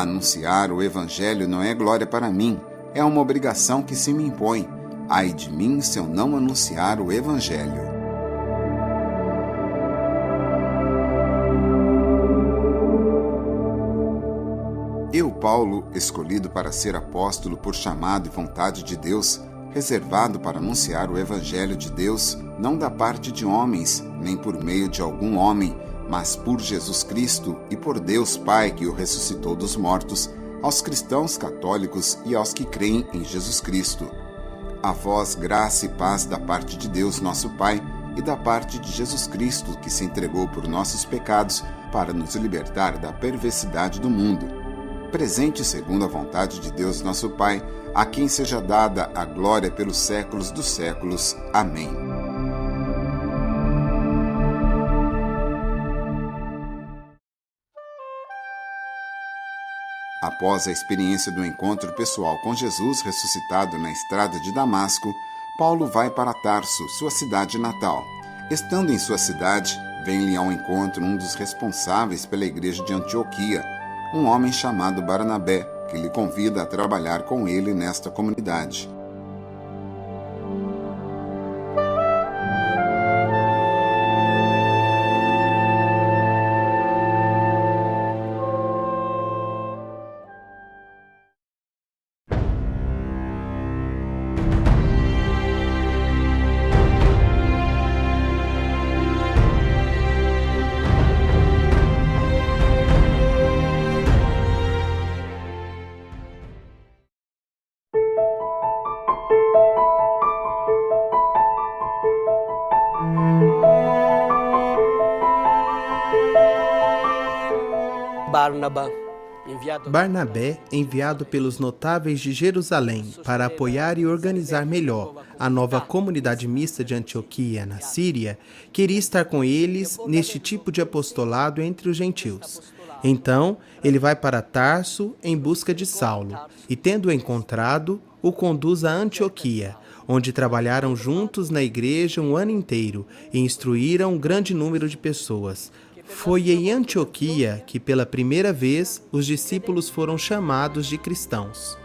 Anunciar o Evangelho não é glória para mim, é uma obrigação que se me impõe. Ai de mim se eu não anunciar o Evangelho. Eu, Paulo, escolhido para ser apóstolo por chamado e vontade de Deus, reservado para anunciar o Evangelho de Deus, não da parte de homens, nem por meio de algum homem, mas por Jesus Cristo e por Deus Pai que o ressuscitou dos mortos, aos cristãos católicos e aos que creem em Jesus Cristo. A vós graça e paz da parte de Deus nosso Pai e da parte de Jesus Cristo, que se entregou por nossos pecados para nos libertar da perversidade do mundo. Presente segundo a vontade de Deus nosso Pai, a quem seja dada a glória pelos séculos dos séculos. Amém. Após a experiência do encontro pessoal com Jesus ressuscitado na estrada de Damasco, Paulo vai para Tarso, sua cidade natal. Estando em sua cidade, vem-lhe ao encontro um dos responsáveis pela igreja de Antioquia, um homem chamado Barnabé, que lhe convida a trabalhar com ele nesta comunidade. Barnabé, enviado pelos notáveis de Jerusalém para apoiar e organizar melhor a nova comunidade mista de Antioquia, na Síria, queria estar com eles neste tipo de apostolado entre os gentios. Então, ele vai para Tarso em busca de Saulo e, tendo-o encontrado, o conduz a Antioquia, onde trabalharam juntos na igreja um ano inteiro e instruíram um grande número de pessoas. Foi em Antioquia que, pela primeira vez, os discípulos foram chamados de cristãos.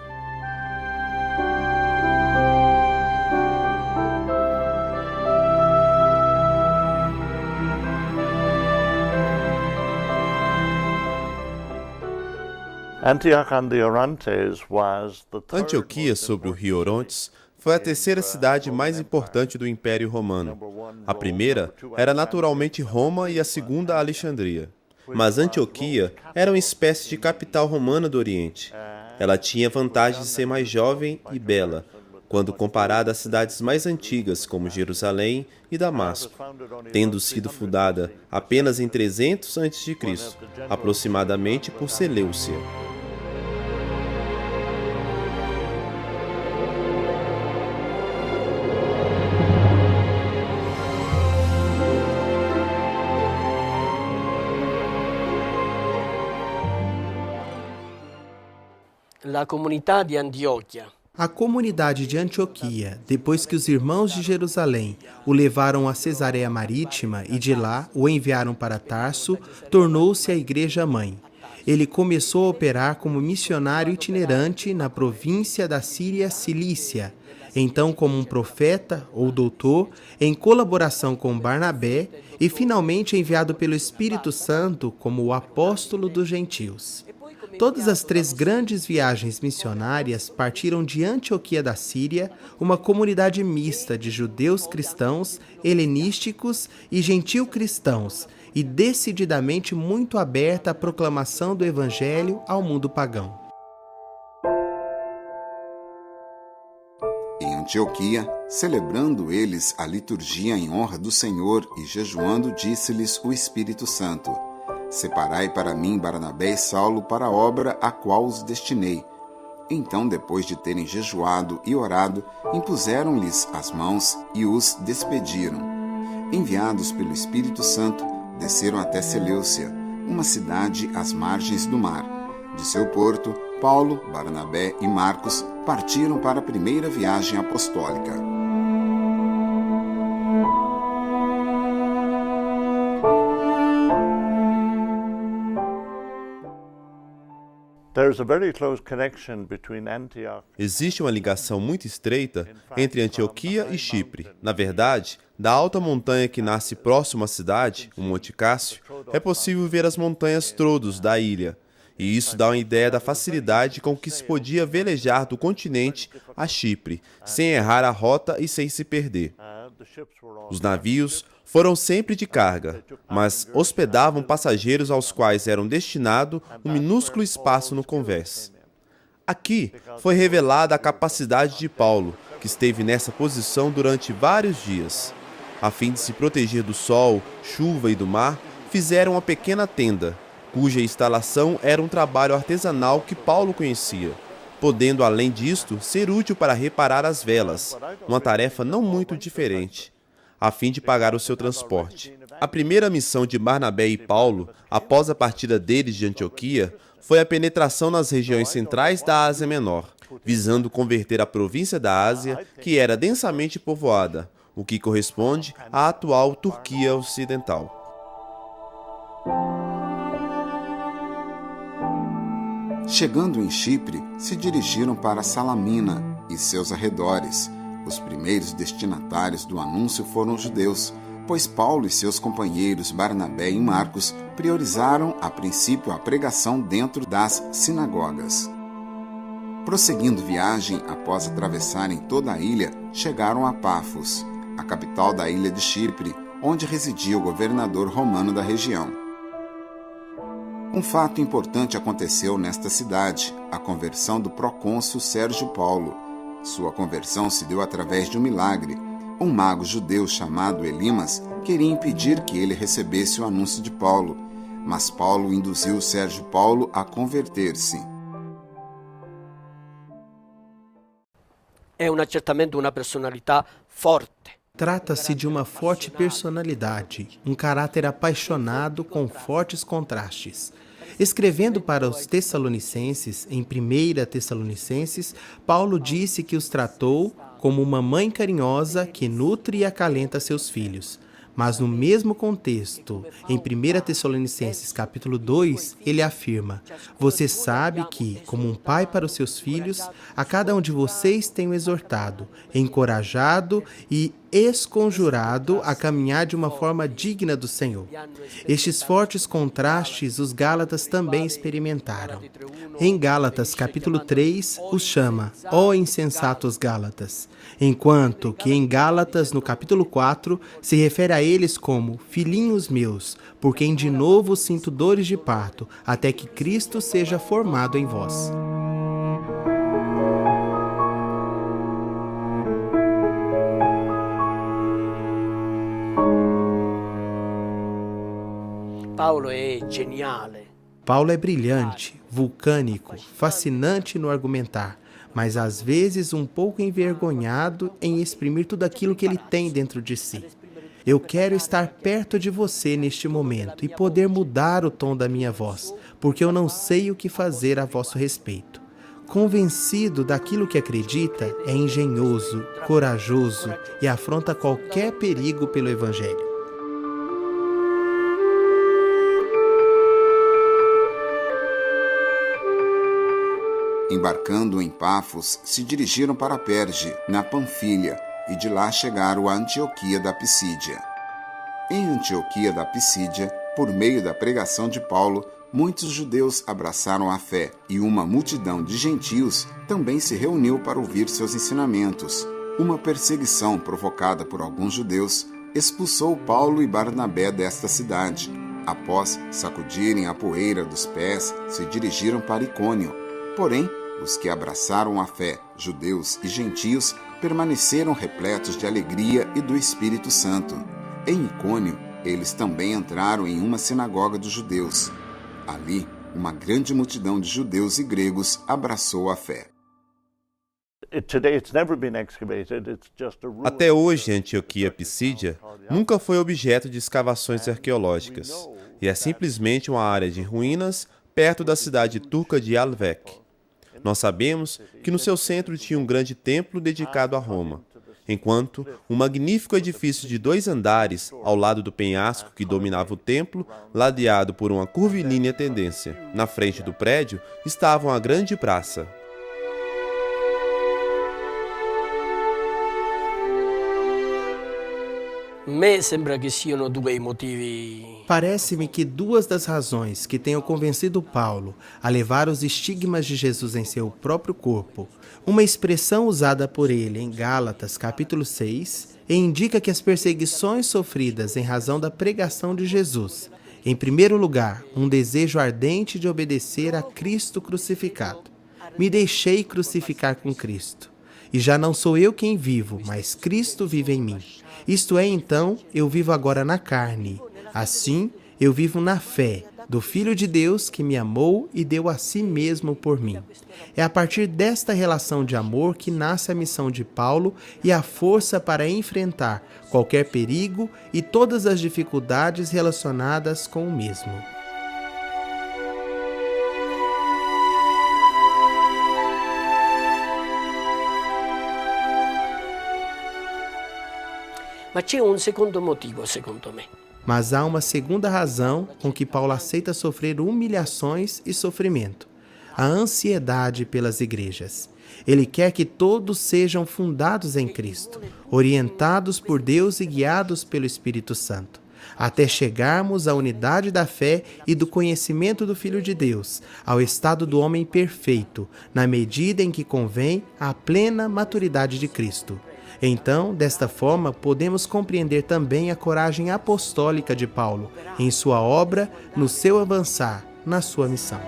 Antioquia, sobre o rio Orontes, foi a terceira cidade mais importante do Império Romano. A primeira era naturalmente Roma e a segunda Alexandria. Mas Antioquia era uma espécie de capital romana do Oriente. Ela tinha a vantagem de ser mais jovem e bela, quando comparada às cidades mais antigas como Jerusalém e Damasco, tendo sido fundada apenas em 300 a.C., aproximadamente por Seleucia. A comunidade de Antioquia, depois que os irmãos de Jerusalém o levaram a Cesareia Marítima e de lá o enviaram para Tarso, tornou-se a igreja-mãe. Ele começou a operar como missionário itinerante na província da Síria Cilícia, então como um profeta ou doutor, em colaboração com Barnabé, e finalmente enviado pelo Espírito Santo como o apóstolo dos gentios. Todas as três grandes viagens missionárias partiram de Antioquia da Síria, uma comunidade mista de judeus cristãos, helenísticos e gentil-cristãos, e decididamente muito aberta à proclamação do Evangelho ao mundo pagão. Em Antioquia, celebrando eles a liturgia em honra do Senhor e jejuando, disse-lhes o Espírito Santo: Separai para mim Barnabé e Saulo para a obra a qual os destinei. Então, depois de terem jejuado e orado, impuseram-lhes as mãos e os despediram. Enviados pelo Espírito Santo, desceram até Seleucia, uma cidade às margens do mar. De seu porto, Paulo, Barnabé e Marcos partiram para a primeira viagem apostólica. Existe uma ligação muito estreita entre Antioquia e Chipre. Na verdade, da alta montanha que nasce próximo à cidade, o Monte Cássio, é possível ver as montanhas Trodos da ilha. E isso dá uma ideia da facilidade com que se podia velejar do continente a Chipre, sem errar a rota e sem se perder. Os navios foram sempre de carga, mas hospedavam passageiros aos quais eram destinado um minúsculo espaço no convés. Aqui foi revelada a capacidade de Paulo, que esteve nessa posição durante vários dias. A fim de se proteger do sol, chuva e do mar, fizeram uma pequena tenda, cuja instalação era um trabalho artesanal que Paulo conhecia, podendo, além disto, ser útil para reparar as velas, uma tarefa não muito diferente, a fim de pagar o seu transporte. A primeira missão de Barnabé e Paulo, após a partida deles de Antioquia, foi a penetração nas regiões centrais da Ásia Menor, visando converter a província da Ásia, que era densamente povoada, o que corresponde à atual Turquia Ocidental. Chegando em Chipre, se dirigiram para Salamina e seus arredores. Os primeiros destinatários do anúncio foram os judeus, pois Paulo e seus companheiros Barnabé e Marcos priorizaram, a princípio, a pregação dentro das sinagogas. Prosseguindo viagem, após atravessarem toda a ilha, chegaram a Pafos, a capital da ilha de Chipre, onde residia o governador romano da região. Um fato importante aconteceu nesta cidade, a conversão do procônsul Sérgio Paulo. Sua conversão se deu através de um milagre. Um mago judeu chamado Elimas queria impedir que ele recebesse o anúncio de Paulo, mas Paulo induziu Sérgio Paulo a converter-se. É certamente uma personalidade forte. Trata-se de uma forte personalidade, um caráter apaixonado com fortes contrastes. Escrevendo para os Tessalonicenses, em 1 Tessalonicenses, Paulo disse que os tratou como uma mãe carinhosa que nutre e acalenta seus filhos. Mas no mesmo contexto, em 1 Tessalonicenses capítulo 2, ele afirma: você sabe que, como um pai para os seus filhos, a cada um de vocês tenho exortado, encorajado e esconjurado a caminhar de uma forma digna do Senhor. Estes fortes contrastes os Gálatas também experimentaram. Em Gálatas capítulo 3, os chama, ó insensatos Gálatas, enquanto que em Gálatas, no capítulo 4, se refere a eles como filhinhos meus, por quem de novo sinto dores de parto, até que Cristo seja formado em vós. Paulo é genial. Paulo é brilhante, vulcânico, fascinante no argumentar, mas às vezes um pouco envergonhado em exprimir tudo aquilo que ele tem dentro de si. Eu quero estar perto de você neste momento e poder mudar o tom da minha voz, porque eu não sei o que fazer a vosso respeito. Convencido daquilo que acredita, é engenhoso, corajoso e afronta qualquer perigo pelo Evangelho. Embarcando em Pafos, se dirigiram para Perge, na Panfilha, e de lá chegaram a Antioquia da Pisídia. Em Antioquia da Pisídia, por meio da pregação de Paulo, muitos judeus abraçaram a fé, e uma multidão de gentios também se reuniu para ouvir seus ensinamentos. Uma perseguição provocada por alguns judeus expulsou Paulo e Barnabé desta cidade. Após sacudirem a poeira dos pés, se dirigiram para Icônio. Porém, os que abraçaram a fé, judeus e gentios, permaneceram repletos de alegria e do Espírito Santo. Em Icônio, eles também entraram em uma sinagoga dos judeus. Ali, uma grande multidão de judeus e gregos abraçou a fé. Até hoje, a Antioquia Pisídia nunca foi objeto de escavações arqueológicas, e é simplesmente uma área de ruínas perto da cidade turca de Alvek. Nós sabemos que no seu centro tinha um grande templo dedicado a Roma. enquanto um magnífico edifício de 2 andares, ao lado do penhasco que dominava o templo, ladeado por uma curvilínea tendência. Na frente do prédio estava uma grande praça. Me sembra che siano due i motivi. Parece-me que 2 das razões que tenham convencido Paulo a levar os estigmas de Jesus em seu próprio corpo, uma expressão usada por ele em Gálatas capítulo 6, indica que as perseguições sofridas em razão da pregação de Jesus, em primeiro lugar, um desejo ardente de obedecer a Cristo crucificado. Me deixei crucificar com Cristo. E já não sou eu quem vivo, mas Cristo vive em mim. Isto é, então, eu vivo agora na carne. Assim, eu vivo na fé do Filho de Deus que me amou e deu a si mesmo por mim. É a partir desta relação de amor que nasce a missão de Paulo e a força para enfrentar qualquer perigo e todas as dificuldades relacionadas com o mesmo. Ma c'è un secondo motivo, secondo me. Mas há uma segunda razão com que Paulo aceita sofrer humilhações e sofrimento: a ansiedade pelas igrejas. Ele quer que todos sejam fundados em Cristo, orientados por Deus e guiados pelo Espírito Santo, até chegarmos à unidade da fé e do conhecimento do Filho de Deus, ao estado do homem perfeito, na medida em que convém à plena maturidade de Cristo. Então, desta forma, podemos compreender também a coragem apostólica de Paulo em sua obra, no seu avançar, na sua missão.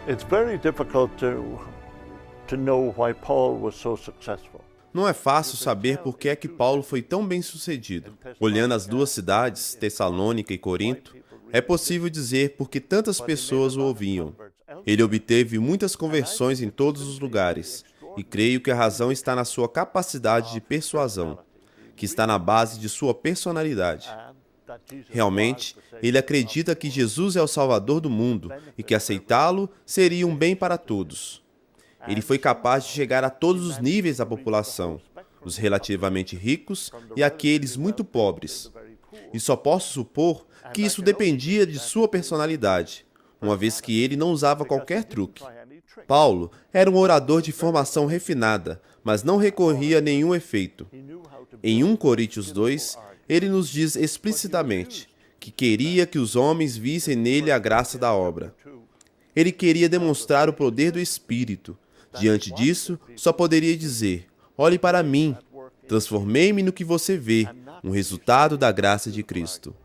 It's very difficult to know why Paul was so successful. Não é fácil saber por que é que Paulo foi tão bem sucedido. Olhando as 2 cidades, Tessalônica e Corinto, é possível dizer por que tantas pessoas o ouviam. Ele obteve muitas conversões em todos os lugares, e creio que a razão está na sua capacidade de persuasão, que está na base de sua personalidade. Realmente, ele acredita que Jesus é o Salvador do mundo e que aceitá-lo seria um bem para todos. Ele foi capaz de chegar a todos os níveis da população, os relativamente ricos e aqueles muito pobres. E só posso supor que isso dependia de sua personalidade, uma vez que ele não usava qualquer truque. Paulo era um orador de formação refinada, mas não recorria a nenhum efeito. Em 1 Coríntios 2, ele nos diz explicitamente que queria que os homens vissem nele a graça da obra. Ele queria demonstrar o poder do Espírito. Diante disso, só poderia dizer: olhe para mim, transformei-me no que você vê, um resultado da graça de Cristo.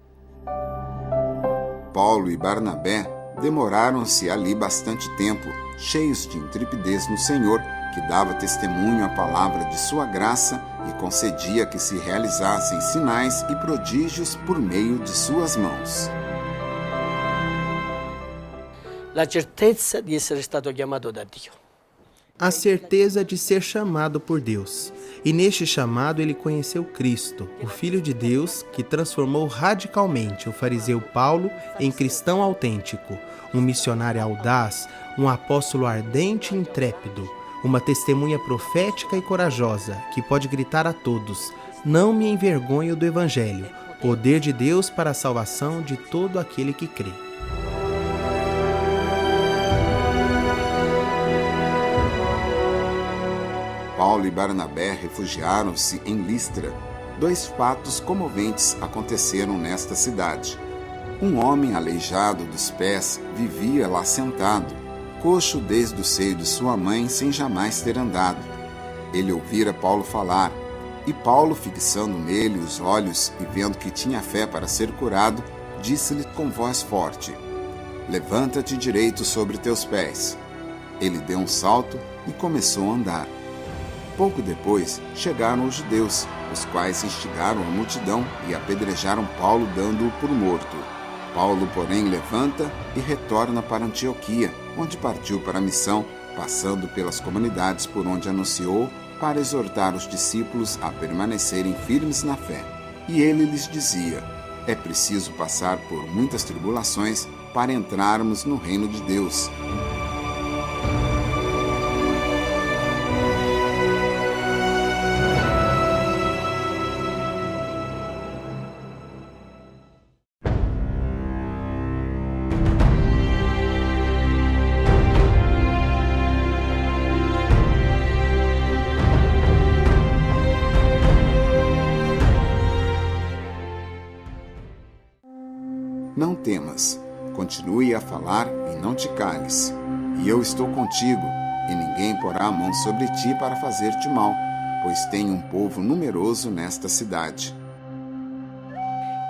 Paulo e Barnabé demoraram-se ali bastante tempo, cheios de intrepidez no Senhor, que dava testemunho à palavra de sua graça e concedia que se realizassem sinais e prodígios por meio de suas mãos. La certezza di essere stato chiamato da Dio. A certeza de ser chamado por Deus. E neste chamado ele conheceu Cristo, o Filho de Deus, que transformou radicalmente o fariseu Paulo em cristão autêntico, um missionário audaz, um apóstolo ardente e intrépido, uma testemunha profética e corajosa, que pode gritar a todos: não me envergonho do Evangelho, poder de Deus para a salvação de todo aquele que crê. Paulo e Barnabé refugiaram-se em Listra. 2 fatos comoventes aconteceram nesta cidade. Um homem aleijado dos pés vivia lá sentado, coxo desde o seio de sua mãe, sem jamais ter andado. Ele ouvira Paulo falar, e Paulo, fixando nele os olhos e vendo que tinha fé para ser curado, disse-lhe com voz forte: levanta-te direito sobre teus pés. Ele deu um salto e começou a andar. Pouco depois, chegaram os judeus, os quais instigaram a multidão e apedrejaram Paulo, dando-o por morto. Paulo, porém, levanta e retorna para Antioquia, onde partiu para a missão, passando pelas comunidades por onde anunciou, para exortar os discípulos a permanecerem firmes na fé. E ele lhes dizia: É preciso passar por muitas tribulações para entrarmos no reino de Deus. Não temas, continue a falar e não te cales. E eu estou contigo, e ninguém porá a mão sobre ti para fazer-te mal, pois tem um povo numeroso nesta cidade.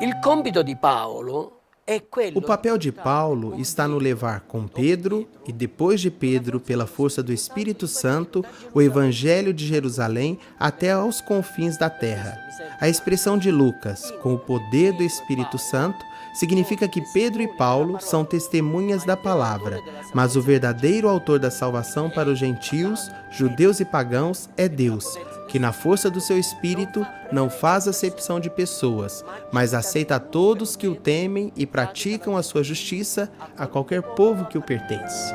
Il compito di Paolo è quello O papel de Paulo está no levar com Pedro e depois de Pedro, pela força do Espírito Santo, o Evangelho de Jerusalém até aos confins da terra. A expressão de Lucas, com o poder do Espírito Santo, significa que Pedro e Paulo são testemunhas da palavra, mas o verdadeiro autor da salvação para os gentios, judeus e pagãos é Deus, que na força do seu Espírito não faz acepção de pessoas, mas aceita a todos que o temem e praticam a sua justiça, a qualquer povo que o pertence.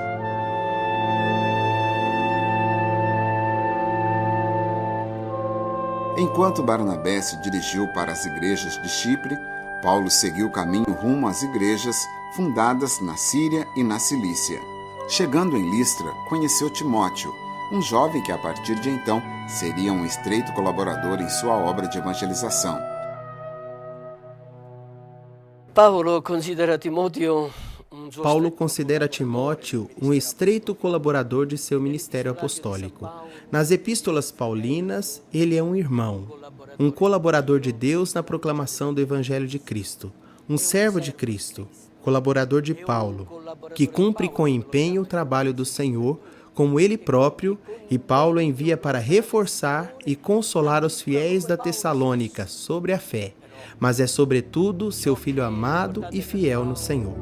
Enquanto Barnabé se dirigiu para as igrejas de Chipre, Paulo seguiu o caminho rumo às igrejas fundadas na Síria e na Cilícia. Chegando em Listra, conheceu Timóteo, um jovem que a partir de então seria um estreito colaborador em sua obra de evangelização. Paulo considera Timóteo Paulo considera Timóteo um estreito colaborador de seu ministério apostólico. Nas epístolas paulinas, ele é um irmão, um colaborador de Deus na proclamação do Evangelho de Cristo, um servo de Cristo, colaborador de Paulo, que cumpre com empenho o trabalho do Senhor, como ele próprio, e Paulo envia para reforçar e consolar os fiéis da Tessalônica sobre a fé, mas é sobretudo seu filho amado e fiel no Senhor.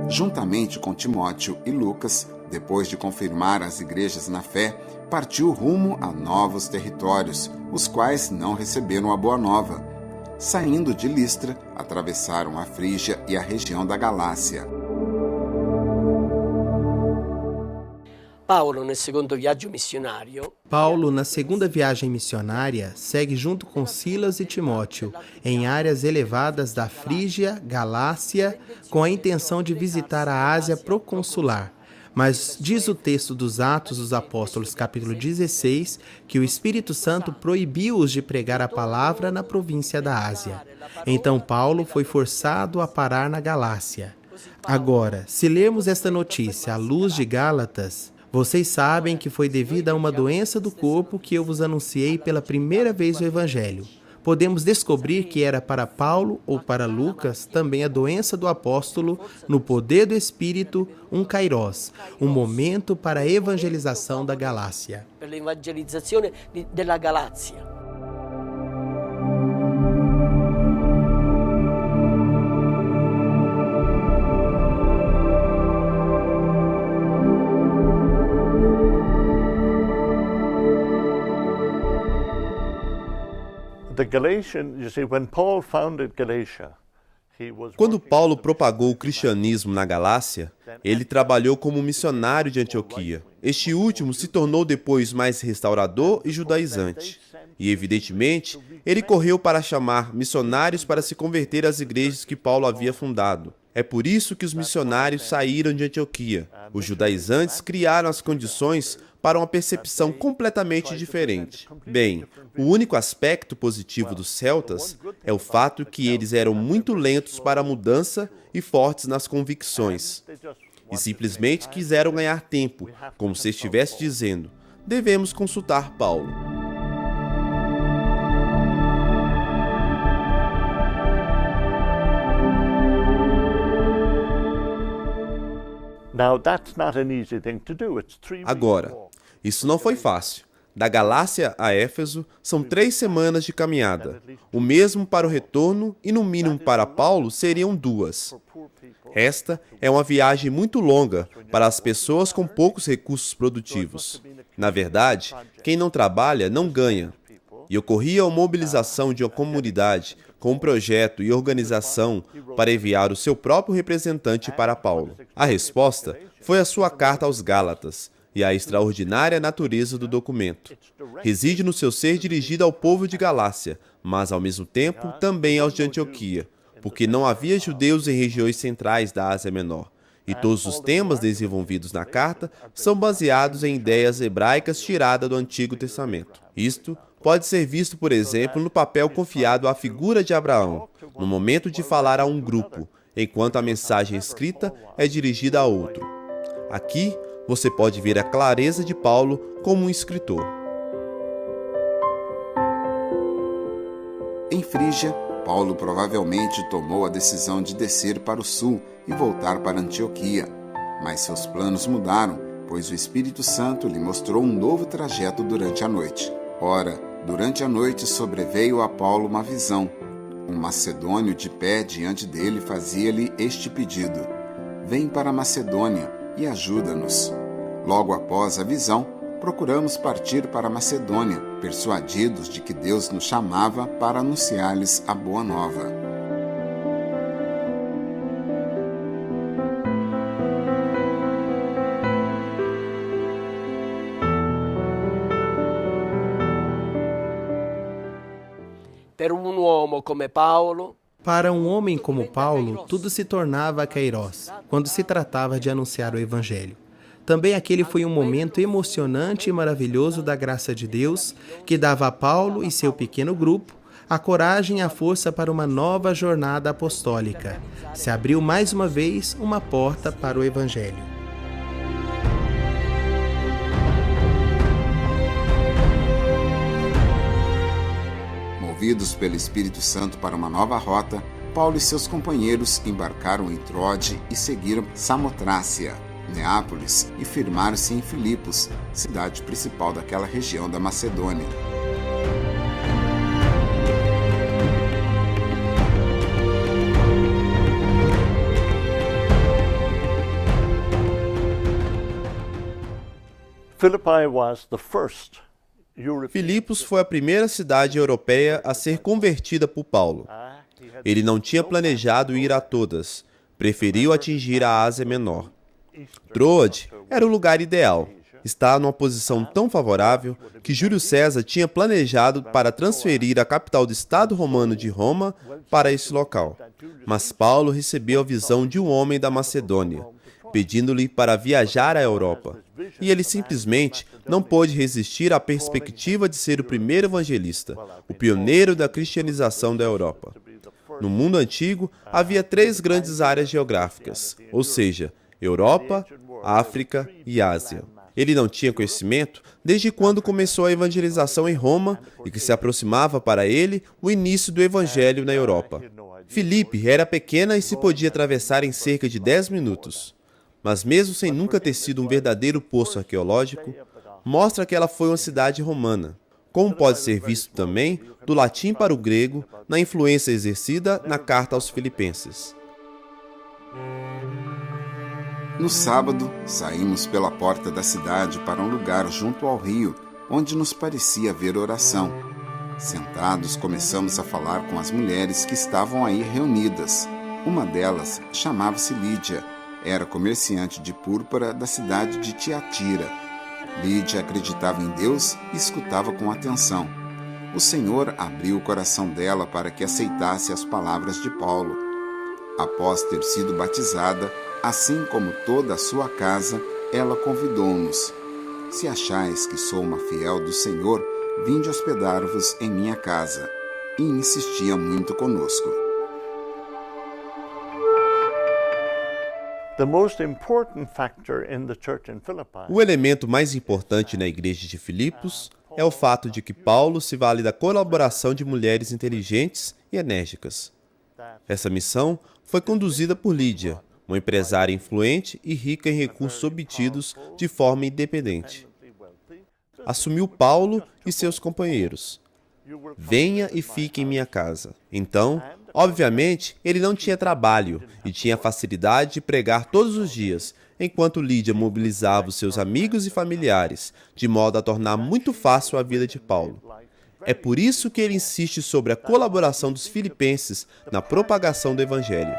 Juntamente com Timóteo e Lucas, depois de confirmar as igrejas na fé, partiu rumo a novos territórios, os quais não receberam a boa nova. Saindo de Listra, atravessaram a Frígia e a região da Galácia. Paulo, nel secondo viaggio missionario, Paulo, na segunda viagem missionária, segue junto com Silas e Timóteo em áreas elevadas da Frígia, Galácia, com a intenção de visitar a Ásia proconsular. Mas diz o texto dos Atos dos Apóstolos, capítulo 16, que o Espírito Santo proibiu-os de pregar a palavra na província da Ásia. Então Paulo foi forçado a parar na Galácia. Agora, se lermos esta notícia à luz de Gálatas, vocês sabem que foi devido a uma doença do corpo que eu vos anunciei pela primeira vez o Evangelho. Podemos descobrir que era para Paulo ou para Lucas também a doença do apóstolo, no poder do Espírito, um kairós, um momento para a evangelização da Galácia. per l'evangelizzazione della Galazia. The Galatian, you see, when Paul founded Galatia, Quando Paulo propagou o cristianismo na Galácia, ele trabalhou como missionário de Antioquia. Este último se tornou depois mais restaurador e judaizante. E, evidentemente, ele correu para chamar missionários para se converter às igrejas que Paulo havia fundado. É por isso que os missionários saíram de Antioquia. Os judaizantes criaram as condições para uma percepção completamente diferente. Bem, o único aspecto positivo dos celtas é o fato que eles eram muito lentos para a mudança e fortes nas convicções. E simplesmente quiseram ganhar tempo, como se estivesse dizendo: devemos consultar Paulo. Agora, isso não foi fácil. Da Galácia a Éfeso são 3 semanas de caminhada. O mesmo para o retorno e, no mínimo para Paulo, seriam 2. Esta é uma viagem muito longa para as pessoas com poucos recursos produtivos. Na verdade, quem não trabalha não ganha. e ocorria a mobilização de uma comunidade com um projeto e organização para enviar o seu próprio representante para Paulo. A resposta foi a sua carta aos Gálatas e a extraordinária natureza do documento. Reside no seu ser dirigido ao povo de Galácia, mas ao mesmo tempo também aos de Antioquia, porque não havia judeus em regiões centrais da Ásia Menor. E todos os temas desenvolvidos na carta são baseados em ideias hebraicas tiradas do Antigo Testamento. Isto pode ser visto, por exemplo, no papel confiado à figura de Abraão, no momento de falar a um grupo, enquanto a mensagem escrita é dirigida a outro. Aqui, você pode ver a clareza de Paulo como um escritor. Em Frígia, Paulo provavelmente tomou a decisão de descer para o sul e voltar para Antioquia, mas seus planos mudaram, pois o Espírito Santo lhe mostrou um novo trajeto durante a noite. Ora, durante a noite sobreveio a Paulo uma visão. Um macedônio de pé diante dele fazia-lhe este pedido: vem para a Macedônia e ajuda-nos. Logo após a visão, procuramos partir para a Macedônia, persuadidos de que Deus nos chamava para anunciar-lhes a boa nova. Para um homem como Paulo, tudo se tornava kairós, quando se tratava de anunciar o Evangelho. Também aquele foi um momento emocionante e maravilhoso da graça de Deus, que dava a Paulo e seu pequeno grupo a coragem e a força para uma nova jornada apostólica. Se abriu mais uma vez uma porta para o Evangelho. Movidos pelo Espírito Santo para uma nova rota, Paulo e seus companheiros embarcaram em Troade e seguiram Samotrácia, Neápolis e firmaram-se em Filipos, cidade principal daquela região da Macedônia. Filipos foi a primeira cidade europeia a ser convertida por Paulo. Ele não tinha planejado ir a todas, preferiu atingir a Ásia Menor. Troade era o lugar ideal. Está numa posição tão favorável que Júlio César tinha planejado para transferir a capital do Estado Romano de Roma para esse local. Mas Paulo recebeu a visão de um homem da Macedônia, pedindo-lhe para viajar à Europa. E ele simplesmente não pôde resistir à perspectiva de ser o primeiro evangelista, o pioneiro da cristianização da Europa. No mundo antigo, havia 3 grandes áreas geográficas, ou seja, Europa, África e Ásia. Ele não tinha conhecimento desde quando começou a evangelização em Roma e que se aproximava para ele o início do evangelho na Europa. Filipe era pequena e se podia atravessar em cerca de 10 minutos. Mas mesmo sem nunca ter sido um verdadeiro poço arqueológico, mostra que ela foi uma cidade romana, como pode ser visto também do latim para o grego na influência exercida na carta aos Filipenses. No sábado, saímos pela porta da cidade para um lugar junto ao rio, onde nos parecia haver oração. Sentados, começamos a falar com as mulheres que estavam aí reunidas. Uma delas chamava-se Lídia. Era comerciante de púrpura da cidade de Tiatira. Lídia acreditava em Deus e escutava com atenção. O Senhor abriu o coração dela para que aceitasse as palavras de Paulo. Após ter sido batizada, assim como toda a sua casa, ela convidou-nos: se achais que sou uma fiel do Senhor, vinde hospedar-vos em minha casa. E insistia muito conosco. O elemento mais importante na igreja de Filipos é o fato de que Paulo se vale da colaboração de mulheres inteligentes e enérgicas. Essa missão foi conduzida por Lídia, uma empresária influente e rica em recursos obtidos de forma independente. Assumiu Paulo e seus companheiros: venha e fique em minha casa. Então, obviamente, ele não tinha trabalho e tinha facilidade de pregar todos os dias, enquanto Lídia mobilizava os seus amigos e familiares, de modo a tornar muito fácil a vida de Paulo. É por isso que ele insiste sobre a colaboração dos filipenses na propagação do Evangelho.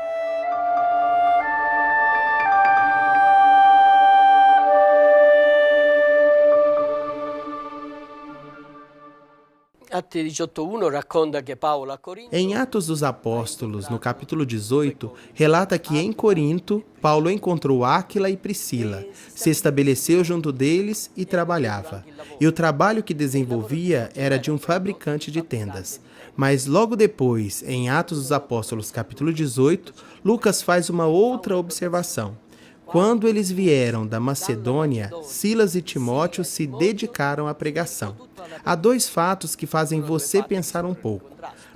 Em Atos dos Apóstolos, no capítulo 18, relata que em Corinto, Paulo encontrou Áquila e Priscila, se estabeleceu junto deles e trabalhava. E o trabalho que desenvolvia era de um fabricante de tendas. Mas logo depois, em Atos dos Apóstolos, capítulo 18, Lucas faz uma outra observação. Quando eles vieram da Macedônia, Silas e Timóteo se dedicaram à pregação. Há dois fatos que fazem você pensar um pouco.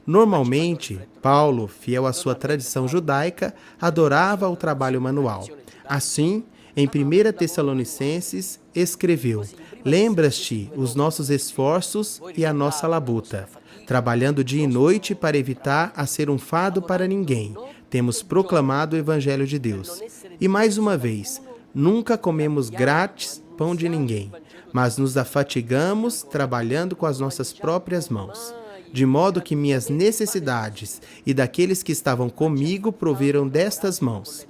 Normalmente, Paulo, fiel à sua tradição judaica, adorava o trabalho manual. Assim, em 1 Tessalonicenses, escreveu: "Lembras-te os nossos esforços e a nossa labuta, trabalhando dia e noite para evitar a ser um fardo para ninguém. Temos proclamado o Evangelho de Deus. E mais uma vez, nunca comemos grátis pão de ninguém, mas nos afatigamos trabalhando com as nossas próprias mãos. De modo que minhas necessidades e daqueles que estavam comigo proveram destas mãos."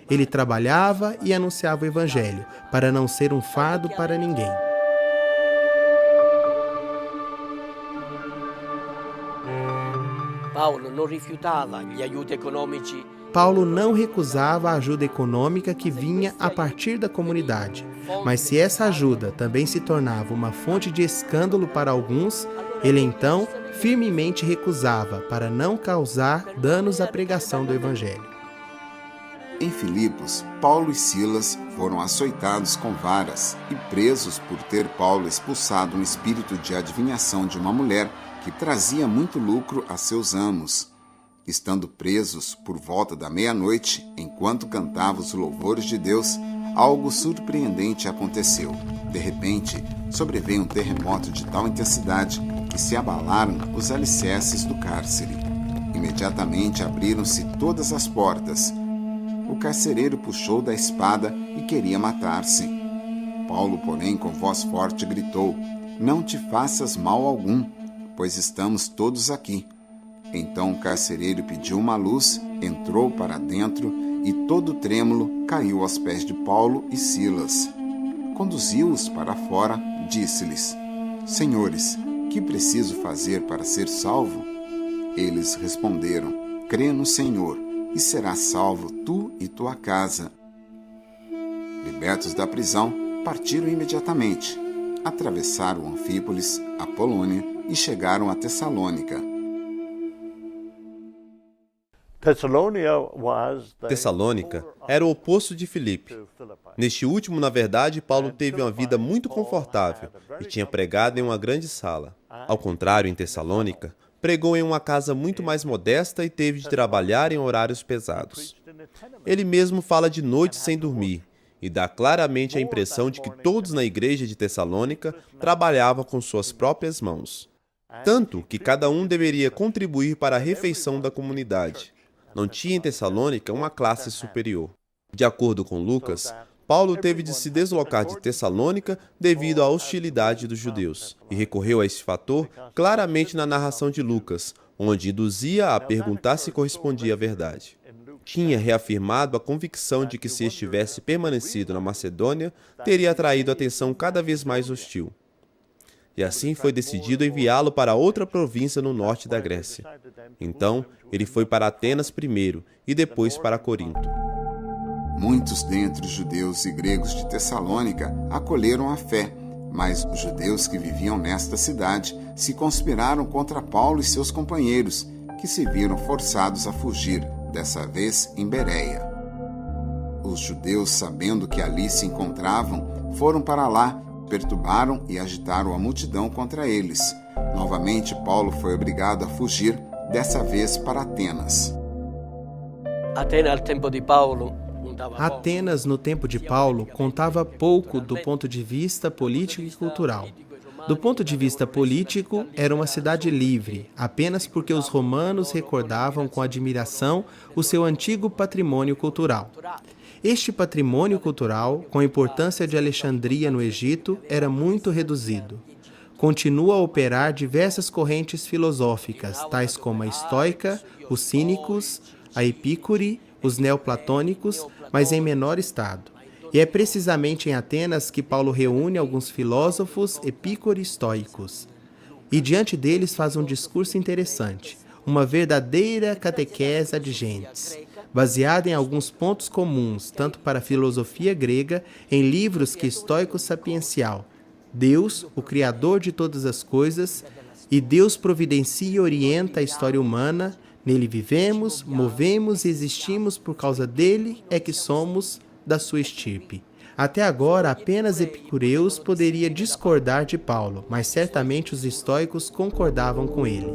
Ele trabalhava e anunciava o Evangelho, para não ser um fardo para ninguém. Paulo não recusava a ajuda econômica que vinha a partir da comunidade. Mas se essa ajuda também se tornava uma fonte de escândalo para alguns, ele então firmemente recusava para não causar danos à pregação do Evangelho. Em Filipos, Paulo e Silas foram açoitados com varas e presos por ter Paulo expulsado um espírito de adivinhação de uma mulher que trazia muito lucro a seus amos. Estando presos por volta da meia-noite, enquanto cantava os louvores de Deus, algo surpreendente aconteceu. De repente, sobreveio um terremoto de tal intensidade que se abalaram os alicerces do cárcere. Imediatamente abriram-se todas as portas. O carcereiro puxou da espada e queria matar-se. Paulo, porém, com voz forte gritou: "Não te faças mal algum, pois estamos todos aqui." Então o carcereiro pediu uma luz, entrou para dentro e, todo trêmulo, caiu aos pés de Paulo e Silas. Conduziu-os para fora, disse-lhes: "Senhores, que preciso fazer para ser salvo?" Eles responderam: "Crê no Senhor, e serás salvo tu e tua casa." Libertos da prisão, partiram imediatamente. Atravessaram Anfípolis, a Polônia, e chegaram a Tessalônica. Tessalônica era o oposto de Filipe. Neste último, na verdade, Paulo teve uma vida muito confortável e tinha pregado em uma grande sala. Ao contrário, em Tessalônica, pregou em uma casa muito mais modesta e teve de trabalhar em horários pesados. Ele mesmo fala de noites sem dormir e dá claramente a impressão de que todos na igreja de Tessalônica trabalhavam com suas próprias mãos. Tanto que cada um deveria contribuir para a refeição da comunidade. Não tinha em Tessalônica uma classe superior. De acordo com Lucas, Paulo teve de se deslocar de Tessalônica devido à hostilidade dos judeus, e recorreu a esse fator claramente na narração de Lucas, onde induzia a perguntar se correspondia à verdade. Tinha reafirmado a convicção de que, se estivesse permanecido na Macedônia, teria atraído atenção cada vez mais hostil. E assim foi decidido enviá-lo para outra província no norte da Grécia. Então, ele foi para Atenas primeiro e depois para Corinto. Muitos dentre os judeus e gregos de Tessalônica acolheram a fé, mas os judeus que viviam nesta cidade se conspiraram contra Paulo e seus companheiros, que se viram forçados a fugir, dessa vez em Bereia. Os judeus, sabendo que ali se encontravam, foram para lá, perturbaram e agitaram a multidão contra eles. Novamente, Paulo foi obrigado a fugir, dessa vez para Atenas. Atenas, no tempo de Paulo, contava pouco do ponto de vista político e cultural. Do ponto de vista político, era uma cidade livre, apenas porque os romanos recordavam com admiração o seu antigo patrimônio cultural. Este patrimônio cultural, com a importância de Alexandria no Egito, era muito reduzido. continua a operar diversas correntes filosóficas, tais como a estoica, os cínicos, a epícore, os neoplatônicos, mas em menor estado. E é precisamente em Atenas que Paulo reúne alguns filósofos epicuro-estoicos. E diante deles faz um discurso interessante, uma verdadeira catequese ad gentes, baseada em alguns pontos comuns, tanto para a filosofia grega, em livros que Estoico Sapiencial, Deus, o Criador de todas as coisas, e Deus providencia e orienta a história humana, nele vivemos, movemos e existimos por causa dele, é que somos da sua estirpe. Até agora, apenas Epicureus poderia discordar de Paulo, mas certamente os estoicos concordavam com ele.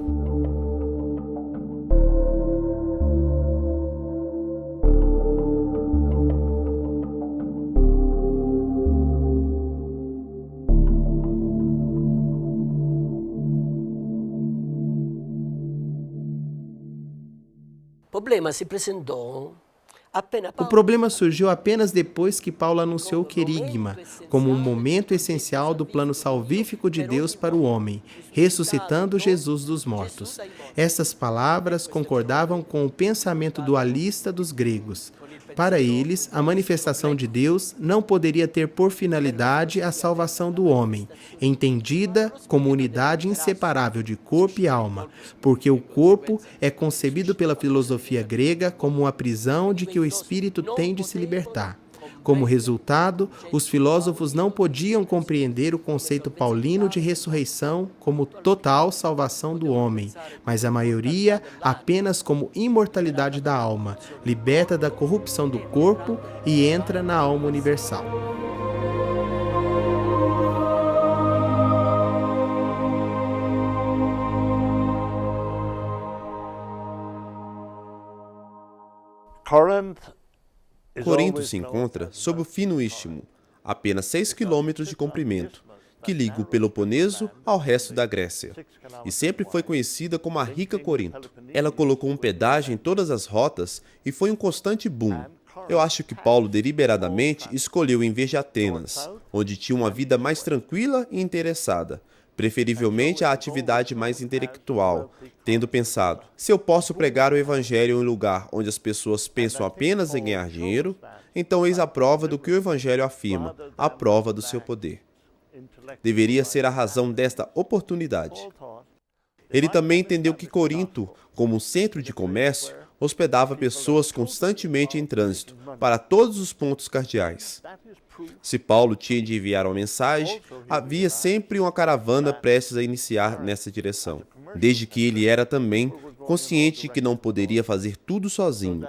O problema surgiu apenas depois que Paulo anunciou o querigma como um momento essencial do plano salvífico de Deus para o homem, ressuscitando Jesus dos mortos. Essas palavras concordavam com o pensamento dualista dos gregos. Para eles, a manifestação de Deus não poderia ter por finalidade a salvação do homem, entendida como unidade inseparável de corpo e alma, porque o corpo é concebido pela filosofia grega como uma prisão de que o espírito tem de se libertar. Como resultado, os filósofos não podiam compreender o conceito paulino de ressurreição como total salvação do homem, mas a maioria apenas como imortalidade da alma, liberta da corrupção do corpo e entra na alma universal. Corinto se encontra sob o fino istmo, apenas 6 quilômetros de comprimento, que liga o Peloponeso ao resto da Grécia, e sempre foi conhecida como a Rica Corinto. Ela colocou um pedágio em todas as rotas e foi um constante boom. Eu acho que Paulo deliberadamente escolheu em vez de Atenas, onde tinha uma vida mais tranquila e interessada, preferivelmente a atividade mais intelectual, tendo pensado, se eu posso pregar o evangelho em um lugar onde as pessoas pensam apenas em ganhar dinheiro, então eis a prova do que o evangelho afirma, a prova do seu poder. Deveria ser a razão desta oportunidade. Ele também entendeu que Corinto, como um centro de comércio, hospedava pessoas constantemente em trânsito para todos os pontos cardeais. Se Paulo tinha de enviar uma mensagem, havia sempre uma caravana prestes a iniciar nessa direção, desde que ele era também consciente de que não poderia fazer tudo sozinho,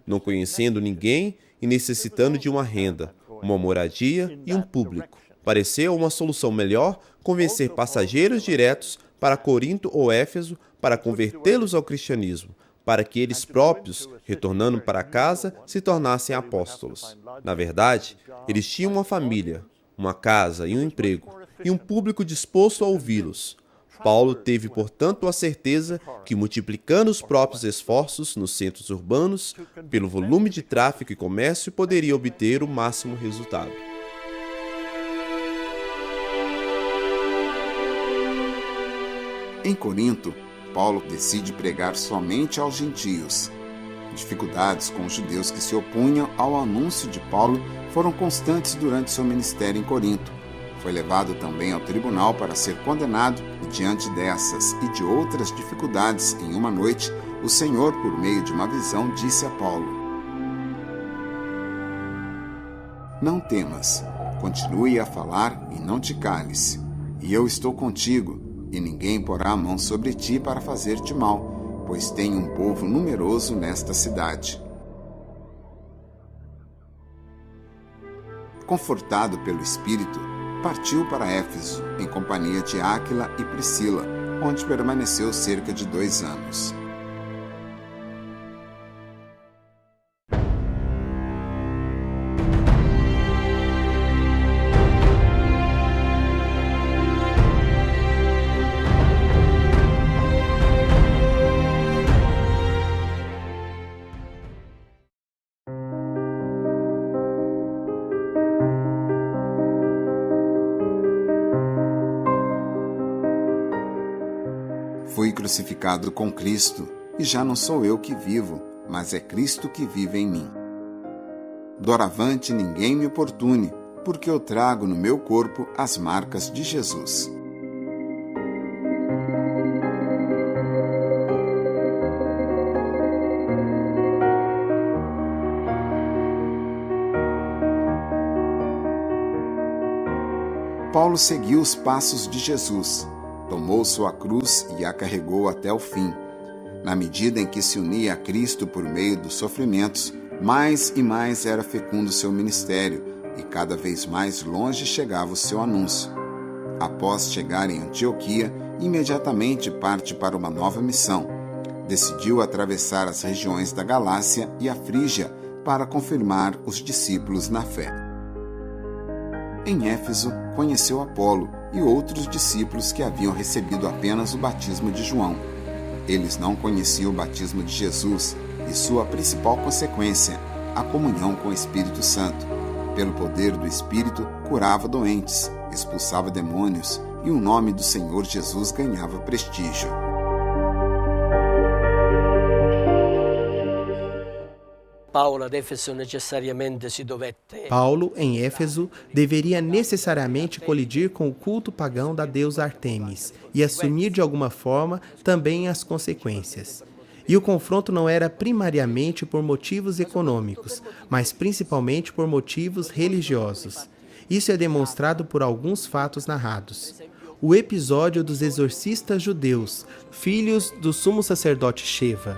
não conhecendo ninguém e necessitando de uma renda, uma moradia e um público. Pareceu uma solução melhor convencer passageiros diretos para Corinto ou Éfeso para convertê-los ao cristianismo, para que eles próprios, retornando para casa, se tornassem apóstolos. Na verdade, eles tinham uma família, uma casa e um emprego, e um público disposto a ouvi-los. Paulo teve, portanto, a certeza que, multiplicando os próprios esforços nos centros urbanos, pelo volume de tráfico e comércio, poderia obter o máximo resultado. Em Corinto, Paulo decide pregar somente aos gentios. Dificuldades com os judeus que se opunham ao anúncio de Paulo foram constantes durante seu ministério em Corinto. Foi levado também ao tribunal para ser condenado e, diante dessas e de outras dificuldades, em uma noite, o Senhor, por meio de uma visão, disse a Paulo: Não temas, continue a falar e não te cales, e eu estou contigo, e ninguém porá a mão sobre ti para fazer-te mal, pois tem um povo numeroso nesta cidade. Confortado pelo Espírito, partiu para Éfeso, em companhia de Áquila e Priscila, onde permaneceu cerca de 2 anos. crucificado com Cristo, e já não sou eu que vivo, mas é Cristo que vive em mim. Doravante ninguém me importune, porque eu trago no meu corpo as marcas de Jesus. Paulo seguiu os passos de Jesus, tomou sua cruz e a carregou até o fim. Na medida em que se unia a Cristo por meio dos sofrimentos, mais e mais era fecundo seu ministério, e cada vez mais longe chegava o seu anúncio. Após chegar em Antioquia, imediatamente parte para uma nova missão. Decidiu atravessar as regiões da Galácia e a Frígia para confirmar os discípulos na fé. Em Éfeso, conheceu Apolo e outros discípulos que haviam recebido apenas o batismo de João. Eles não conheciam o batismo de Jesus e sua principal consequência, a comunhão com o Espírito Santo. Pelo poder do Espírito, curava doentes, expulsava demônios e o nome do Senhor Jesus ganhava prestígio. Paulo, em Éfeso, deveria necessariamente colidir com o culto pagão da deusa Ártemis e assumir de alguma forma também as consequências. E o confronto não era primariamente por motivos econômicos, mas principalmente por motivos religiosos. Isso é demonstrado por alguns fatos narrados. O episódio dos exorcistas judeus, filhos do sumo sacerdote Sheva.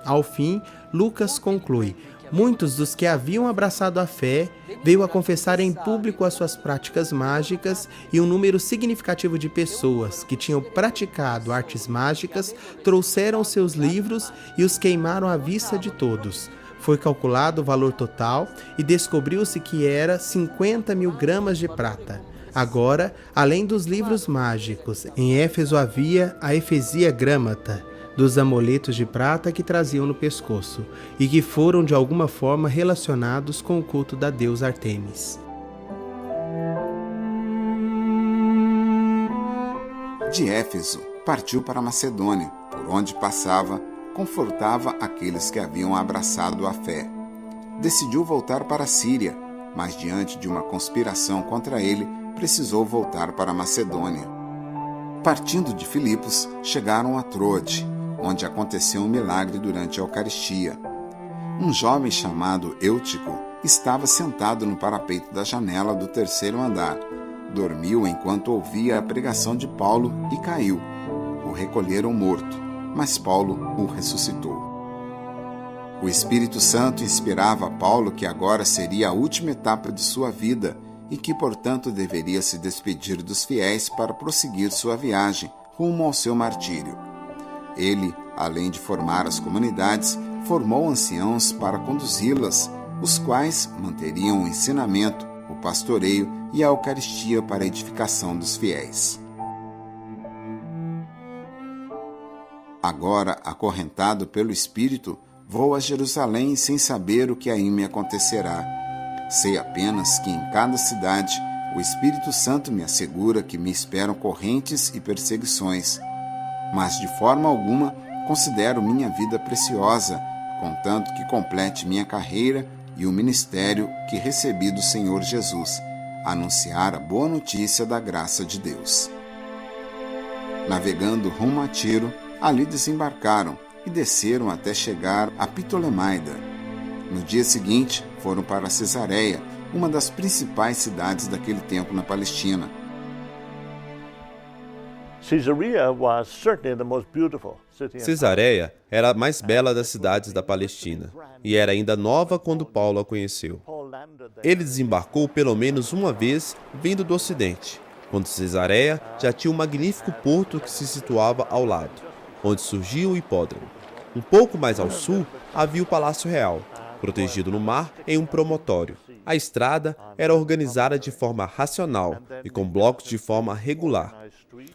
Ao fim, Lucas conclui: muitos dos que haviam abraçado a fé veio a confessar em público as suas práticas mágicas e um número significativo de pessoas que tinham praticado artes mágicas trouxeram seus livros e os queimaram à vista de todos. Foi calculado o valor total e descobriu-se que era 50.000 gramas de prata. Agora, além dos livros mágicos, em Éfeso havia a efesia grâmata, dos amuletos de prata que traziam no pescoço e que foram de alguma forma relacionados com o culto da deusa Ártemis. De Éfeso, partiu para Macedônia, por onde passava, confortava aqueles que haviam abraçado a fé. Decidiu voltar para a Síria, mas diante de uma conspiração contra ele, precisou voltar para a Macedônia. Partindo de Filipos, chegaram a Troade, onde aconteceu um milagre durante a Eucaristia. Um jovem chamado Eutico estava sentado no parapeito da janela do 3º andar. Dormiu enquanto ouvia a pregação de Paulo e caiu. O recolheram morto, mas Paulo o ressuscitou. O Espírito Santo inspirava a Paulo que agora seria a última etapa de sua vida e que, portanto, deveria se despedir dos fiéis para prosseguir sua viagem rumo ao seu martírio. Ele, além de formar as comunidades, formou anciãos para conduzi-las, os quais manteriam o ensinamento, o pastoreio e a Eucaristia para a edificação dos fiéis. Agora, acorrentado pelo Espírito, vou a Jerusalém sem saber o que aí me acontecerá. Sei apenas que em cada cidade o Espírito Santo me assegura que me esperam correntes e perseguições. Mas de forma alguma considero minha vida preciosa, contanto que complete minha carreira e o ministério que recebi do Senhor Jesus, anunciar a boa notícia da graça de Deus. Navegando rumo a Tiro, ali desembarcaram e desceram até chegar a Ptolemaida. No dia seguinte, foram para Cesareia, uma das principais cidades daquele tempo na Palestina. Cesareia era a mais bela das cidades da Palestina e era ainda nova quando Paulo a conheceu. Ele desembarcou pelo menos uma vez vindo do Ocidente, quando Cesareia já tinha um magnífico porto que se situava ao lado, onde surgia o hipódromo. Um pouco mais ao sul havia o Palácio Real, protegido no mar em um promontório. A estrada era organizada de forma racional e com blocos de forma regular.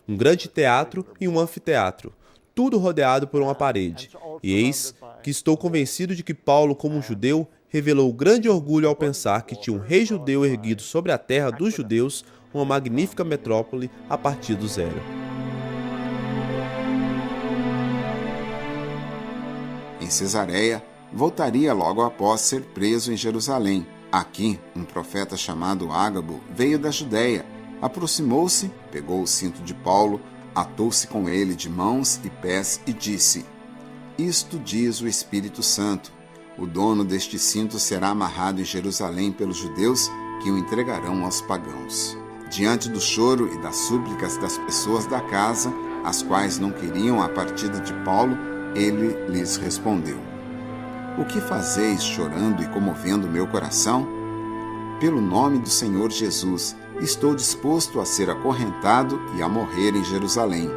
Um grande teatro e um anfiteatro, tudo rodeado por uma parede. E eis que estou convencido de que Paulo, como um judeu, revelou grande orgulho ao pensar que tinha um rei judeu erguido sobre a terra dos judeus, uma magnífica metrópole a partir do zero. Em Cesareia, voltaria logo após ser preso em Jerusalém. Aqui, um profeta chamado Ágabo veio da Judéia, aproximou-se, pegou o cinto de Paulo, atou-se com ele de mãos e pés e disse: Isto diz o Espírito Santo, o dono deste cinto será amarrado em Jerusalém pelos judeus que o entregarão aos pagãos. Diante do choro e das súplicas das pessoas da casa, as quais não queriam a partida de Paulo, ele lhes respondeu: O que fazeis chorando e comovendo meu coração? Pelo nome do Senhor Jesus, estou disposto a ser acorrentado e a morrer em Jerusalém.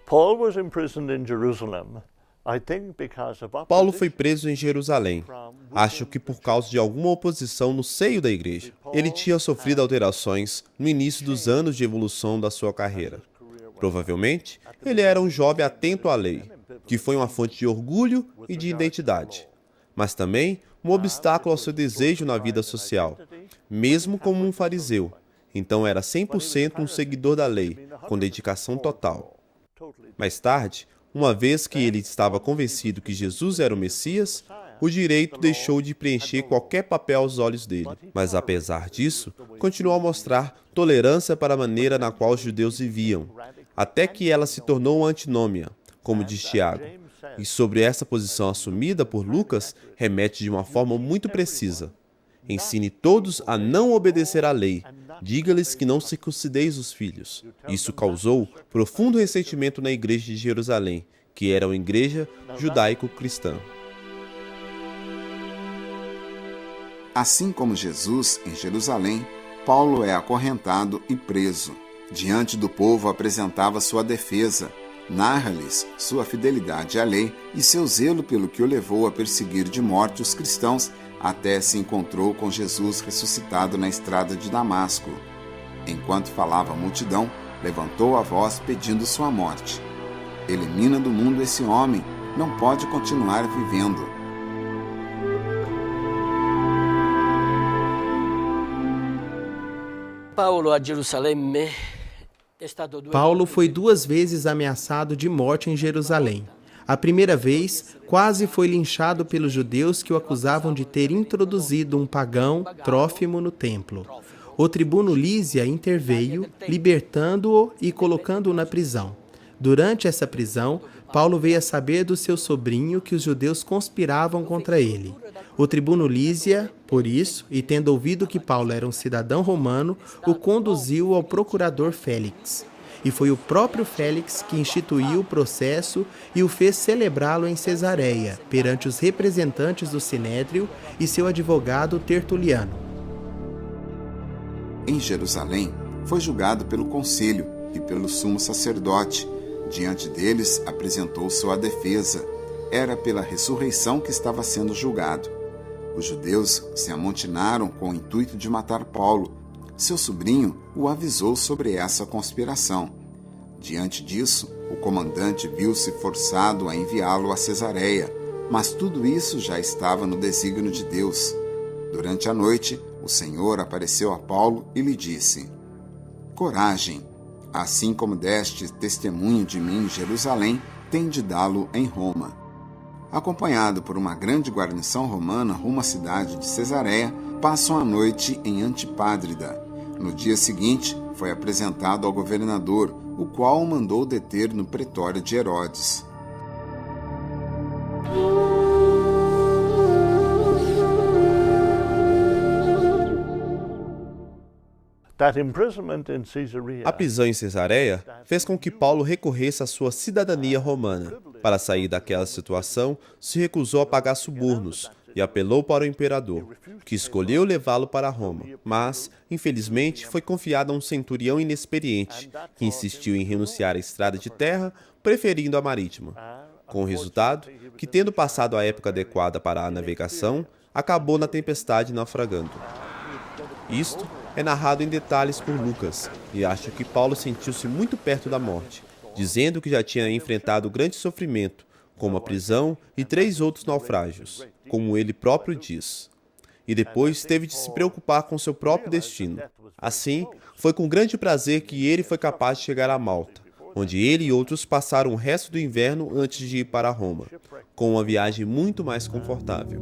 Paul was imprisoned in Jerusalem. Paulo foi preso em Jerusalém, acho que por causa de alguma oposição no seio da igreja. Ele tinha sofrido alterações no início dos anos de evolução da sua carreira. Provavelmente, ele era um jovem atento à lei, que foi uma fonte de orgulho e de identidade, mas também um obstáculo ao seu desejo na vida social, mesmo como um fariseu. Então era 100% um seguidor da lei, com dedicação total. Mais tarde, uma vez que ele estava convencido que Jesus era o Messias, o direito deixou de preencher qualquer papel aos olhos dele. Mas, apesar disso, continuou a mostrar tolerância para a maneira na qual os judeus viviam, até que ela se tornou uma antinômia, como diz Tiago. E sobre essa posição assumida por Lucas, remete de uma forma muito precisa. Ensine todos a não obedecer à lei. Diga-lhes que não circuncideis os filhos. Isso causou profundo ressentimento na igreja de Jerusalém, que era uma igreja judaico-cristã. Assim como Jesus, em Jerusalém, Paulo é acorrentado e preso. Diante do povo apresentava sua defesa, narra-lhes sua fidelidade à lei e seu zelo pelo que o levou a perseguir de morte os cristãos até se encontrou com Jesus ressuscitado na estrada de Damasco. Enquanto falava a multidão, levantou a voz pedindo sua morte. Elimina do mundo esse homem, não pode continuar vivendo. Paulo foi 2 vezes ameaçado de morte em Jerusalém. A primeira vez, quase foi linchado pelos judeus que o acusavam de ter introduzido um pagão, Trófimo, no templo. O tribuno Lísia interveio, libertando-o e colocando-o na prisão. Durante essa prisão, Paulo veio a saber do seu sobrinho que os judeus conspiravam contra ele. O tribuno Lísia, por isso, e tendo ouvido que Paulo era um cidadão romano, o conduziu ao procurador Félix. E foi o próprio Félix que instituiu o processo e o fez celebrá-lo em Cesareia, perante os representantes do Sinédrio e seu advogado Tertuliano. Em Jerusalém, foi julgado pelo concílio e pelo sumo sacerdote. Diante deles, apresentou sua defesa. Era pela ressurreição que estava sendo julgado. Os judeus se amontinaram com o intuito de matar Paulo. Seu sobrinho o avisou sobre essa conspiração. Diante disso, o comandante viu-se forçado a enviá-lo a Cesareia, mas tudo isso já estava no desígnio de Deus. Durante a noite, o Senhor apareceu a Paulo e lhe disse: Coragem, assim como deste testemunho de mim em Jerusalém, tem de dá-lo em Roma. Acompanhado por uma grande guarnição romana rumo à cidade de Cesareia, passam a noite em Antipádrida. No dia seguinte, foi apresentado ao governador, o qual o mandou deter no pretório de Herodes. A prisão em Cesareia fez com que Paulo recorresse à sua cidadania romana. Para sair daquela situação, se recusou a pagar subornos e apelou para o imperador, que escolheu levá-lo para Roma. Mas, infelizmente, foi confiado a um centurião inexperiente, que insistiu em renunciar à estrada de terra, preferindo a marítima. Com o resultado que, tendo passado a época adequada para a navegação, acabou na tempestade naufragando. Isto é narrado em detalhes por Lucas, e acha que Paulo sentiu-se muito perto da morte, dizendo que já tinha enfrentado grande sofrimento, como a prisão e 3 outros naufrágios, como ele próprio diz. E depois teve de se preocupar com seu próprio destino. Assim, foi com grande prazer que ele foi capaz de chegar a Malta, onde ele e outros passaram o resto do inverno antes de ir para Roma, com uma viagem muito mais confortável.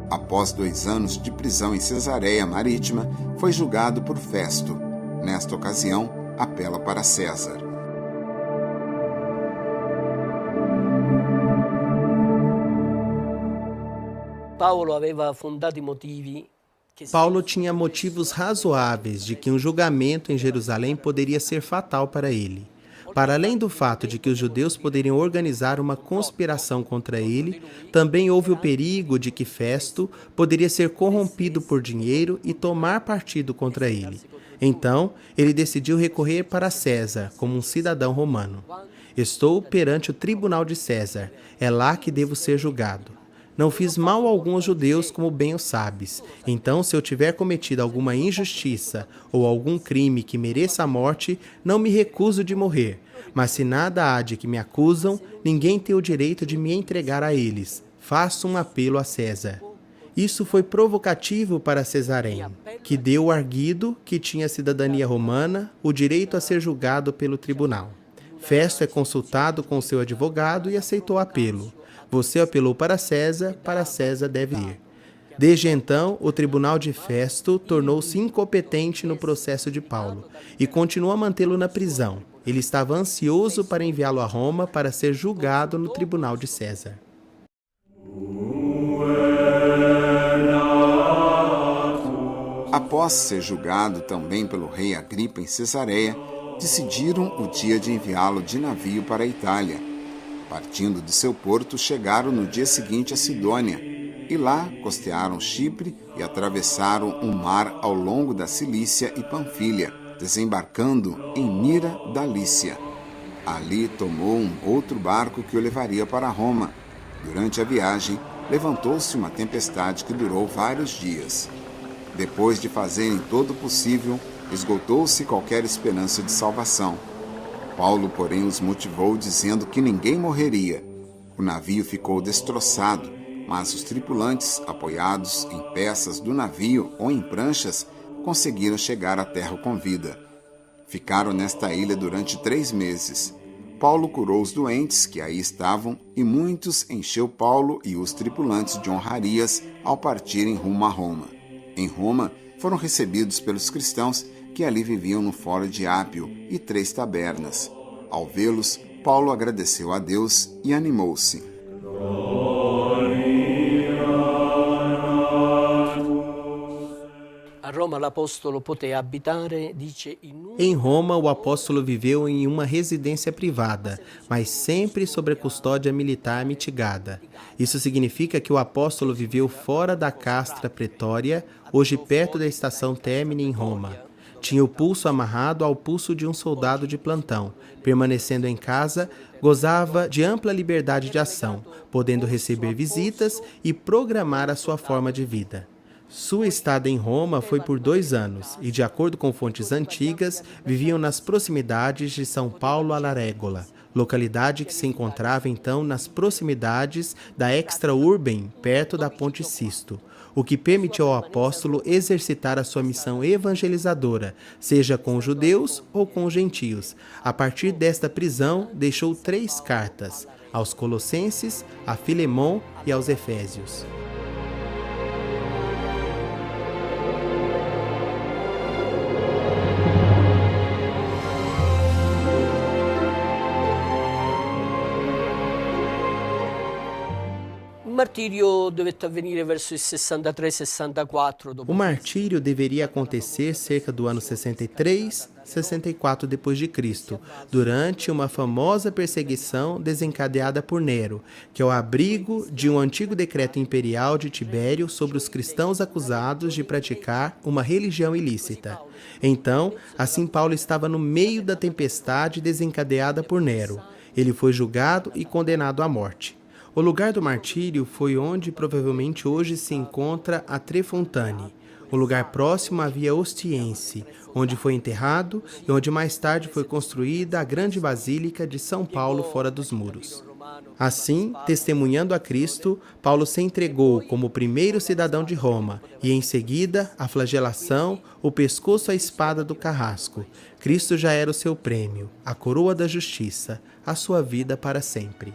Após 2 anos de prisão em Cesareia Marítima, foi julgado por Festo. Nesta ocasião, apela para César. Paulo tinha motivos razoáveis de que um julgamento em Jerusalém poderia ser fatal para ele. Para além do fato de que os judeus poderiam organizar uma conspiração contra ele, também houve o perigo de que Festo poderia ser corrompido por dinheiro e tomar partido contra ele. Então, ele decidiu recorrer para César, como um cidadão romano. Estou perante o tribunal de César, é lá que devo ser julgado. Não fiz mal algum aos judeus, como bem o sabes. Então, se eu tiver cometido alguma injustiça ou algum crime que mereça a morte, não me recuso de morrer. Mas se nada há de que me acusam, ninguém tem o direito de me entregar a eles. Faço um apelo a César. Isso foi provocativo para Cesarém, que deu ao arguido, que tinha cidadania romana, o direito a ser julgado pelo tribunal. Festo é consultado com seu advogado e aceitou o apelo. Você apelou para César deve ir. Desde então, o tribunal de Festo tornou-se incompetente no processo de Paulo e continua a mantê-lo na prisão. Ele estava ansioso para enviá-lo a Roma para ser julgado no tribunal de César. Após ser julgado também pelo rei Agripa em Cesareia, decidiram o dia de enviá-lo de navio para a Itália. Partindo de seu porto, chegaram no dia seguinte a Sidônia, e lá costearam Chipre e atravessaram o mar ao longo da Cilícia e Panfilha, desembarcando em Mira da Lícia. Ali tomou um outro barco que o levaria para Roma. Durante a viagem, levantou-se uma tempestade que durou vários dias. Depois de fazerem todo o possível, esgotou-se qualquer esperança de salvação. Paulo, porém, os motivou dizendo que ninguém morreria. O navio ficou destroçado, mas os tripulantes, apoiados em peças do navio ou em pranchas, conseguiram chegar à terra com vida. Ficaram nesta ilha durante 3 meses. Paulo curou os doentes que aí estavam e muitos encheu Paulo e os tripulantes de honrarias ao partirem rumo a Roma. Em Roma, foram recebidos pelos cristãos que ali viviam no Fórum de Ápio e 3 tabernas. Ao vê-los, Paulo agradeceu a Deus e animou-se. Em Roma, o apóstolo viveu em uma residência privada, mas sempre sob a custódia militar mitigada. Isso significa que o apóstolo viveu fora da castra pretória, hoje perto da estação Termini em Roma. Tinha o pulso amarrado ao pulso de um soldado de plantão. Permanecendo em casa, gozava de ampla liberdade de ação, podendo receber visitas e programar a sua forma de vida. Sua estada em Roma foi por 2 anos e, de acordo com fontes antigas, viviam nas proximidades de São Paulo alla Regola, localidade que se encontrava então nas proximidades da Extra Urbem, perto da Ponte Sisto, o que permitiu ao apóstolo exercitar a sua missão evangelizadora, seja com os judeus ou com os gentios. A partir desta prisão, deixou 3 cartas, aos Colossenses, a Filemon e aos Efésios. O martírio deveria acontecer cerca do ano 63, 64 d.C., durante uma famosa perseguição desencadeada por Nero, que é o abrigo de um antigo decreto imperial de Tibério sobre os cristãos acusados de praticar uma religião ilícita. Então, assim Paulo estava no meio da tempestade desencadeada por Nero. Ele foi julgado e condenado à morte. O lugar do martírio foi onde provavelmente hoje se encontra a Tre Fontane, O lugar próximo havia Ostiense, onde foi enterrado e onde mais tarde foi construída a grande Basílica de São Paulo fora dos muros. Assim, testemunhando a Cristo, Paulo se entregou como o primeiro cidadão de Roma e, em seguida, a flagelação, o pescoço à espada do carrasco. Cristo já era o seu prêmio, a coroa da justiça, a sua vida para sempre.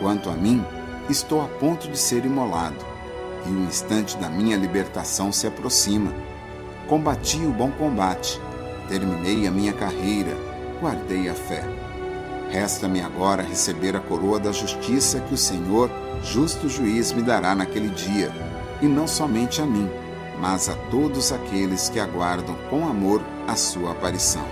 Quanto a mim, estou a ponto de ser imolado, e o instante da minha libertação se aproxima. Combati o bom combate, terminei a minha carreira, guardei a fé. Resta-me agora receber a coroa da justiça que o Senhor, justo juiz, me dará naquele dia, e não somente a mim, mas a todos aqueles que aguardam com amor a sua aparição.